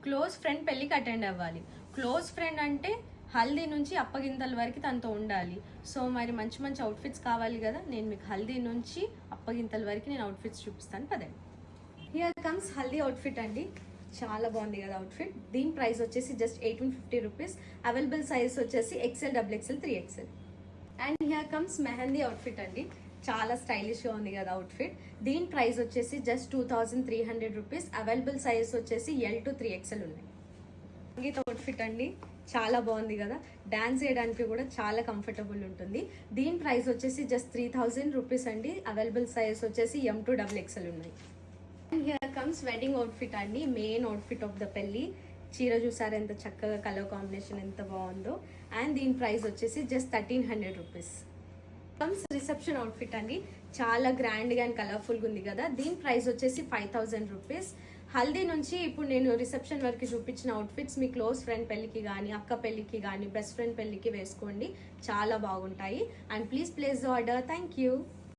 Close friend పెళ్ళికి attend అవ్వాలి. Close friend అంటే హల్దీ నుంచి అప్పగింతల వరకు తనతో ఉండాలి. సో మరి మంచి మంచి అవుట్ఫిట్స్ కావాలి కదా, నేను మీకు హల్దీ నుంచి అప్పగింతల వరకు నేను అవుట్ఫిట్స్ చూపిస్తాను పదండి. హియర్ కమ్స్ హల్దీ అవుట్ఫిట్ అండి. చాలా బాగుంది కదా అవుట్ఫిట్. దీని ప్రైస్ వచ్చేసి జస్ట్ 1850 రూపీస్. అవైలబుల్ సైజ్ వచ్చేసి XL, XXL, 3XL. And here comes mehndi outfit అండి. చాలా స్టైలిష్గా ఉంది కదా అవుట్ఫిట్. దీని ప్రైస్ వచ్చేసి జస్ట్ 2300 రూపీస్. అవైలబుల్ సైజ్ వచ్చేసి L to 3XL ఉన్నాయి. సంగీత అవుట్ఫిట్ అండి, చాలా బాగుంది కదా. డాన్స్ చేయడానికి కూడా చాలా కంఫర్టబుల్ ఉంటుంది. దీని ప్రైస్ వచ్చేసి జస్ట్ 3000 రూపీస్ అండి. అవైలబుల్ సైజ్ వచ్చేసి M to XXL ఉన్నాయి. And here comes wedding outfit అండి. మెయిన్ అవుట్ఫిట్ ఆఫ్ ద పెళ్ళి. చీర చూసారు ఎంత చక్కగా, కలర్ కాంబినేషన్ ఎంత బాగుందో. అండ్ దీని ప్రైస్ వచ్చేసి just 1300 rupees. Comes reception outfit అండి. చాలా గ్రాండ్గా అండ్ కలర్ఫుల్గా ఉంది కదా. దీని ప్రైస్ వచ్చేసి 5000 రూపీస్. హల్దీ నుంచి ఇప్పుడు నేను రిసెప్షన్ వరకు చూపించిన అవుట్ఫిట్స్ మీ క్లోజ్ ఫ్రెండ్ పెళ్ళికి కానీ, అక్క పెళ్ళికి కానీ, బెస్ట్ ఫ్రెండ్ పెళ్ళికి వేసుకోండి, చాలా బాగుంటాయి. And please place the order. Thank you.